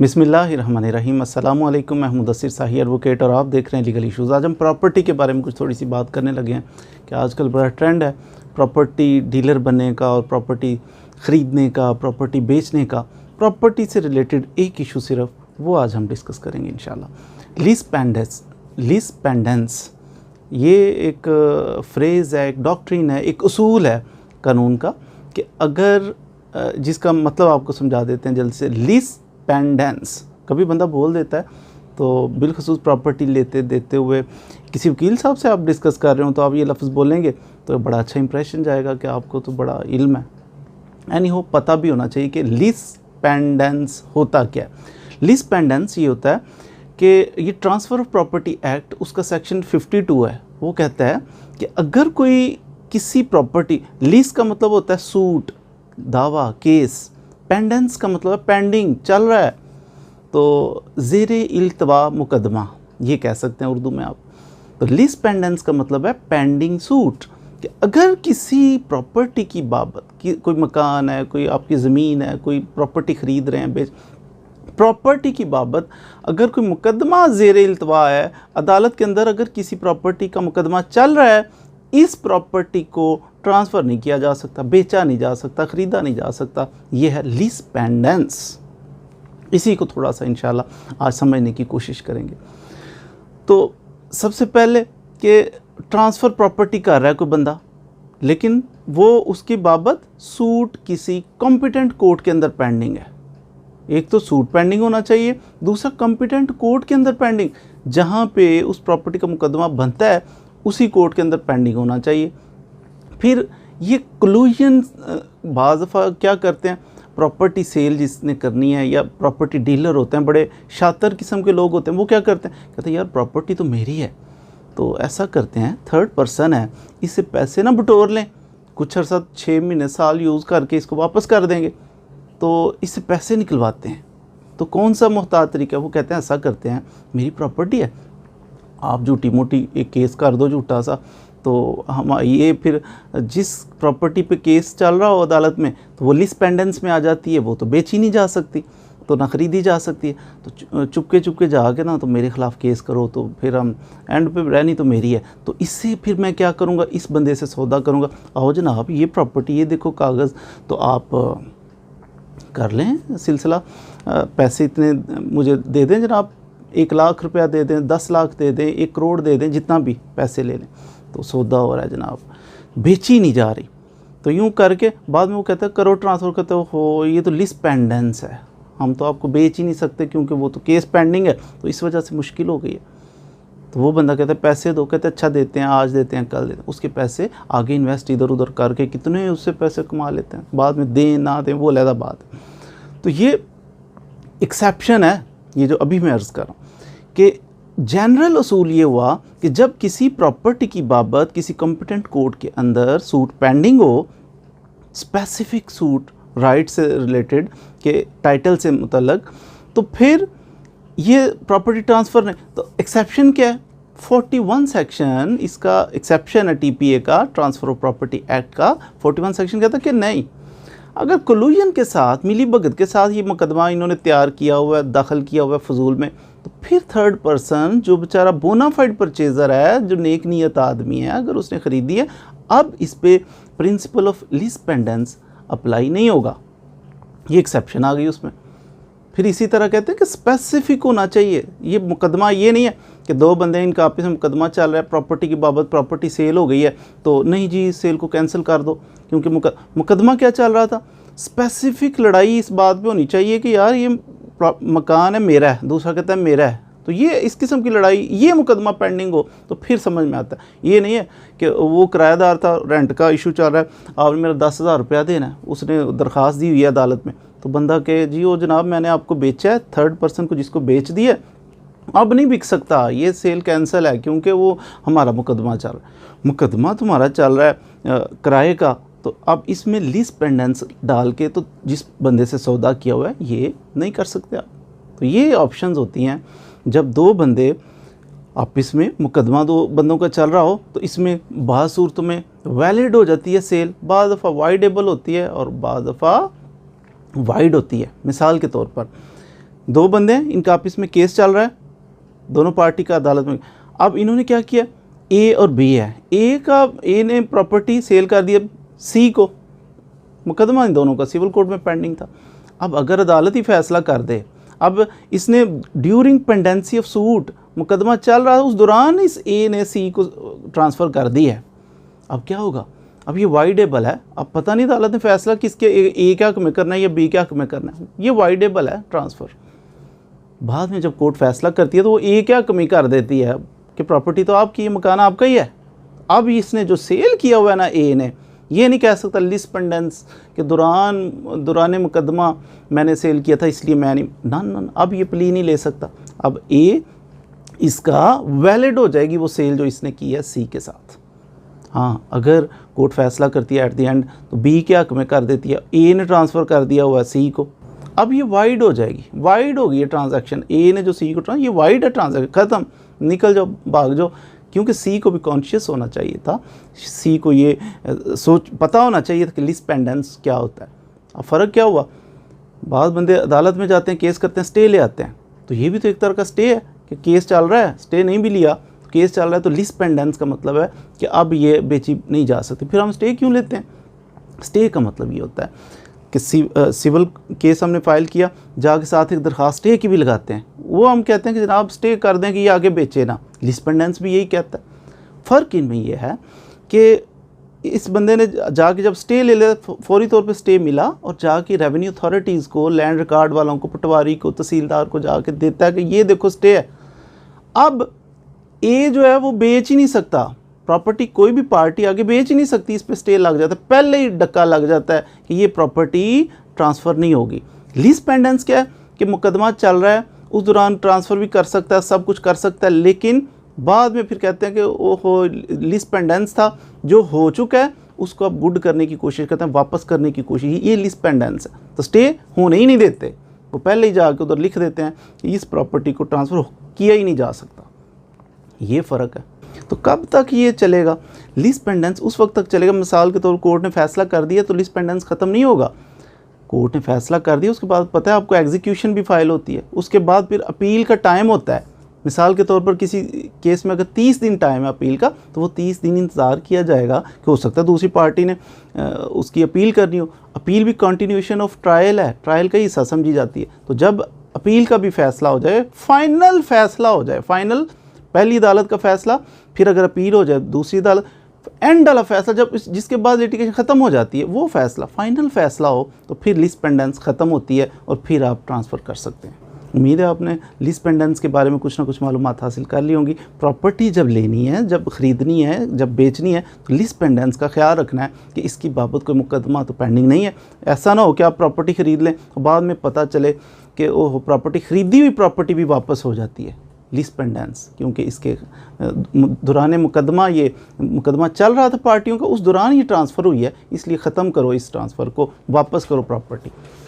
बिस्मिल्लाहिर्रहमानिर्रहीम। अस्सलामु अलैकुम। मैं मुदस्सिर साही एडवोकेट और आप देख रहे हैं लीगल इश्यूज़। आज हम प्रॉपर्टी के बारे में कुछ थोड़ी सी बात करने लगे हैं कि आजकल बड़ा ट्रेंड है प्रॉपर्टी डीलर बनने का और प्रॉपर्टी ख़रीदने का, प्रॉपर्टी बेचने का। प्रॉपर्टी से रिलेटेड एक इशू सिर्फ वो आज हम डिस्कस करेंगे इंशाल्लाह। लीज़ पेंडेंस ये एक फ्रेज़ है, एक डॉक्ट्रिन है, एक उसूल है कानून का कि अगर जिसका मतलब आपको समझा देते हैं जल्द से। लीज़ पेंडेंस कभी बंदा बोल देता है तो बिलखसूस प्रॉपर्टी देते हुए किसी वकील साहब से आप डिस्कस कर रहे हो तो आप ये लफ्ज़ बोलेंगे तो बड़ा अच्छा इंप्रेशन जाएगा कि आपको तो बड़ा इल्म है। एनी हो, पता भी होना चाहिए कि लीज़ पेंडेंस होता क्या है। लीज़ पेंडेंस ये होता है कि ये ट्रांसफ़र ऑफ प्रॉपर्टी एक्ट उसका सेक्शन 52 है। वो कहता है कि अगर कोई किसी प्रॉपर्टी, लीज़ का मतलब होता है सूट, दावा, केस। पेंडेंस का मतलब है पेंडिंग, चल रहा है, तो ज़ेरे इल्तवा मुकदमा ये कह सकते हैं उर्दू में आप। तो लीज़ पेंडेंस का मतलब है पेंडिंग सूट कि अगर किसी प्रॉपर्टी की बाबत कि कोई मकान है, कोई आपकी ज़मीन है, कोई प्रॉपर्टी ख़रीद रहे हैं, प्रॉपर्टी की बाबत अगर कोई मुकदमा ज़ेरे इल्तवा है अदालत के अंदर, अगर किसी प्रॉपर्टी का मुकदमा चल रहा है, इस प्रॉपर्टी को ट्रांसफ़र नहीं किया जा सकता, बेचा नहीं जा सकता, ख़रीदा नहीं जा सकता। ये है लीज़ पेंडेंस। इसी को थोड़ा सा इंशाल्लाह आज समझने की कोशिश करेंगे। तो सबसे पहले कि ट्रांसफ़र प्रॉपर्टी कर रहा है कोई बंदा, लेकिन वो उसकी बाबत सूट किसी कॉम्पिटेंट कोर्ट के अंदर पेंडिंग है। एक तो सूट पेंडिंग होना चाहिए, दूसरा कॉम्पिटेंट कोर्ट के अंदर पेंडिंग, जहाँ पे उस प्रॉपर्टी का मुकदमा बनता है उसी कोर्ट के अंदर पेंडिंग होना चाहिए। फिर ये क्लूजन बाज़ दफ़ा क्या करते हैं, प्रॉपर्टी सेल जिसने करनी है या प्रॉपर्टी डीलर होते हैं, बड़े शातिर किस्म के लोग होते हैं, वो क्या करते हैं, कहते हैं यार प्रॉपर्टी तो मेरी है, तो ऐसा करते हैं थर्ड पर्सन है, इससे पैसे ना बटोर लें, कुछ अर्सा 6 महीने साल यूज़ करके इसको वापस कर देंगे, तो इससे पैसे निकलवाते हैं। तो कौन सा मुहतात तरीका है? वो कहते हैं ऐसा करते हैं, मेरी प्रॉपर्टी है, आप झूठी मोटी एक केस कर दो झूठा सा, तो हम ये फिर जिस प्रॉपर्टी पे केस चल रहा हो अदालत में तो वो लीज़ पेंडेंस में आ जाती है, वो तो बेची नहीं जा सकती, तो ना ख़रीदी जा सकती है। तो चुपके जाके ना तो मेरे ख़िलाफ़ केस करो, तो फिर हम एंड पे रहनी तो मेरी है, तो इससे फिर मैं क्या करूँगा, इस बंदे से सौदा करूँगा, आओ जनाब ये प्रॉपर्टी, ये देखो कागज़, तो आप कर लें सिलसिला, पैसे इतने मुझे दे दें जनाब, 1 लाख रुपया दे दें, 10 लाख दे दें, 1 करोड़ दे दें, जितना भी पैसे ले लें, तो सौदा हो रहा है जनाब, बेची नहीं जा रही। तो यूँ करके बाद में वो कहते हैं करो ट्रांसफ़र, कहते हो ये तो लीज़ पेंडेंस है, हम तो आपको बेच ही नहीं सकते क्योंकि वो तो केस पेंडिंग है, तो इस वजह से मुश्किल हो गई है। तो वो बंदा कहता है पैसे दो, कहते हैं अच्छा देते हैं, आज देते हैं, कल देते हैं, उसके पैसे आगे इन्वेस्ट इधर उधर करके कितने उससे पैसे कमा लेते हैं, बाद में दें ना दें वो अलग बात है। तो ये एक्सेप्शन है, ये जो अभी मैं अर्ज़ कर रहा हूँ कि जनरल असूल ये हुआ कि जब किसी प्रॉपर्टी की बाबत किसी कॉम्पिटेंट कोर्ट के अंदर सूट पेंडिंग हो, स्पेसिफिक सूट राइट से रिलेटेड के टाइटल से मुतल्लक, तो फिर ये प्रॉपर्टी ट्रांसफ़र नहीं। तो एक्सेप्शन क्या है? 41 सेक्शन इसका एक्सेप्शन है टीपीए का, ट्रांसफ़र ऑफ प्रॉपर्टी एक्ट का 41 सेक्शन कहता है कि नहीं, अगर कोलूजन के साथ, मिली भगत के साथ ये मुकदमा इन्होंने तैयार किया हुआ है, दाखिल किया हुआ है फजूल में, तो फिर थर्ड पर्सन जो बेचारा बोनाफाइड परचेज़र है, जो नेक नीयत आदमी है, अगर उसने ख़रीदी है, अब इस पे principle of lease pendens apply नहीं होगा। ये एक्सेप्शन आ गई उसमें। फिर इसी तरह कहते हैं कि स्पेसिफिक होना चाहिए ये मुकदमा, ये नहीं है कि दो बंदे इनका आपस में मुकदमा चल रहा है प्रॉपर्टी की बाबत, प्रॉपर्टी सेल हो गई है तो नहीं जी इस सेल को कैंसिल कर दो, क्योंकि मुकदमा क्या चल रहा था, स्पेसिफिक लड़ाई इस बात पे होनी चाहिए कि यार ये मकान है मेरा है, दूसरा कहता है मेरा है, तो ये इस किस्म की लड़ाई, ये मुकदमा पेंडिंग हो तो फिर समझ में आता है। ये नहीं है कि वो किराएदार था, रेंट का इशू चल रहा है, आपने मेरा 10,000 रुपया देना है, उसने दरख्वास्त दी हुई है अदालत में, तो बंदा कहे जी वो जनाब मैंने आपको बेचा है, थर्ड पर्सन को जिसको बेच दिया अब नहीं बिक सकता, ये सेल कैंसिल है क्योंकि वो हमारा मुकदमा चल रहा है, मुकदमा तुम्हारा चल रहा है किराए का, तो अब इसमें लीज़ पेंडेंस डाल के तो जिस बंदे से सौदा किया हुआ है ये नहीं कर सकते आप। तो ये ऑप्शंस होती हैं जब दो बंदे आपस में, मुकदमा दो बंदों का चल रहा हो, तो इसमें बाज़ सूरतों में वैलिड हो जाती है सेल, बाज़ दफ़ा वाइडेबल होती है और बाज़ दफ़ा वाइड होती है। मिसाल के तौर पर दो बंदे हैं, इनका आपस में केस चल रहा है, दोनों पार्टी का अदालत में। अब इन्होंने क्या किया, ए और बी है, ए ने प्रॉपर्टी सेल कर दिया सी को, मुकदमा इन दोनों का सिविल कोर्ट में पेंडिंग था। अब अगर अदालत ही फैसला कर दे, अब इसने ड्यूरिंग पेंडेंसी ऑफ सूट, मुकदमा चल रहा है उस दौरान इस ए ने सी को ट्रांसफ़र कर दी है, अब क्या होगा, अब ये वाइडेबल है। अब पता नहीं अदालत ने फैसला किसके ए के हक में करना है या बी के हक में करना है, ये वाइडेबल है ट्रांसफ़र। बाद में जब कोर्ट फैसला करती है तो वो ए के हक में कर देती है कि प्रॉपर्टी तो आपकी है, मकान आपका ही है। अब इसने जो सेल किया हुआ है ना ए ने, ये नहीं कह सकता लिस पेंडेंस के दौरान मुकदमा मैंने सेल किया था इसलिए मैं नहीं, ना, अब ये प्ली नहीं ले सकता। अब ए इसका वैलिड हो जाएगी वो सेल जो इसने की है सी के साथ। हाँ, अगर कोर्ट फैसला करती है एट द एंड तो बी के हक में कर देती है, ए ने ट्रांसफ़र कर दिया हुआ है सी को, अब ये वाइड हो जाएगी, वाइड होगी ये ट्रांजैक्शन, ए ने जो सी को ये वाइड है ट्रांजैक्शन, ख़त्म, निकल जाओ, भाग जाओ। क्योंकि सी को भी कॉन्शियस होना चाहिए था, सी को ये पता होना चाहिए था कि लिस पेंडेंस क्या होता है। अब फ़र्क क्या हुआ, बाद बंदे अदालत में जाते हैं, केस करते हैं, स्टे ले आते हैं, तो ये भी तो एक तरह का स्टे है कि केस चल रहा है, स्टे नहीं भी लिया, केस चल रहा है, तो लिस पेंडेंस का मतलब है कि अब ये बेची नहीं जा सकती। फिर हम स्टे क्यों लेते हैं, स्टे का मतलब ये होता है कि सिविल केस हमने फ़ाइल किया, जाके साथ एक दरख्वास्त स्टे की भी लगाते हैं, वो हम कहते हैं कि जनाब स्टे कर दें कि ये आगे बेचे ना, लिस पेंडेंस भी यही कहता है। फ़र्क इनमें ये है कि इस बंदे ने जाके जब स्टे ले लिया, फौरी तौर पे स्टे मिला, और जाके रेवेन्यू अथॉरिटीज़ को, लैंड रिकॉर्ड वालों को, पटवारी को, तहसीलदार को जाके देता है कि ये देखो स्टे है। अब ए जो है वो बेच ही नहीं सकता प्रॉपर्टी, कोई भी पार्टी आगे बेच ही नहीं सकती, इस पे स्टे लग जाता है, पहले ही डक्का लग जाता है कि ये प्रॉपर्टी ट्रांसफ़र नहीं होगी। लीज पेंडेंस क्या है कि मुकदमा चल रहा है, उस दौरान ट्रांसफ़र भी कर सकता है, सब कुछ कर सकता है, लेकिन बाद में फिर कहते हैं कि ओहो लीज पेंडेंस था, जो हो चुका है उसको अब गुड करने की कोशिश करते हैं, वापस करने की कोशिश, ये लीज पेंडेंस है। तो स्टे होने ही नहीं देते, वो पहले ही जाके उधर लिख देते हैं कि इस प्रॉपर्टी को ट्रांसफ़र किया ही नहीं जा सकता। ये फ़र्क है। तो कब तक ये चलेगा, लीज पेंडेंस उस वक्त तक चलेगा, मिसाल के तौर कोर्ट ने फैसला कर दिया तो लीज पेंडेंस ख़त्म नहीं होगा। कोर्ट ने फैसला कर दिया, उसके बाद पता है आपको एग्जीक्यूशन भी फाइल होती है, उसके बाद फिर अपील का टाइम होता है। मिसाल के तौर पर किसी केस में अगर 30 दिन टाइम है अपील का, तो वो 30 दिन इंतज़ार किया जाएगा कि हो सकता है दूसरी पार्टी ने उसकी अपील करनी हो। अपील भी कंटिन्यूएशन ऑफ ट्रायल है, ट्रायल का हिस्सा समझी जाती है। तो जब अपील का भी फैसला हो जाए, फाइनल फैसला हो जाए, फाइनल पहली अदालत का फैसला, फिर अगर अपील हो जाए दूसरी अदालत, एंड वाला फैसला जब जिसके बाद लिटिगेशन ख़त्म हो जाती है, वो फैसला फाइनल फैसला हो, तो फिर लीज पेंडेंस ख़त्म होती है और फिर आप ट्रांसफ़र कर सकते हैं। उम्मीद है आपने लीज पेंडेंस के बारे में कुछ ना कुछ मालूमात हासिल कर ली होंगी। प्रॉपर्टी जब लेनी है, जब ख़रीदनी है, जब बेचनी है, तो लीज पेंडेंस का ख्याल रखना है कि इसकी बाबत कोई मुकदमा तो पेंडिंग नहीं है। ऐसा ना हो कि आप प्रॉपर्टी ख़रीद लें और बाद में पता चले कि ओह प्रॉपर्टी ख़रीदी हुई प्रॉपर्टी भी वापस हो जाती है। लीज पेंडेंस, क्योंकि इसके दौरान मुकदमा, ये मुकदमा चल रहा था पार्टियों का, उस दौरान ये ट्रांसफ़र हुई है, इसलिए ख़त्म करो इस ट्रांसफ़र को, वापस करो प्रॉपर्टी।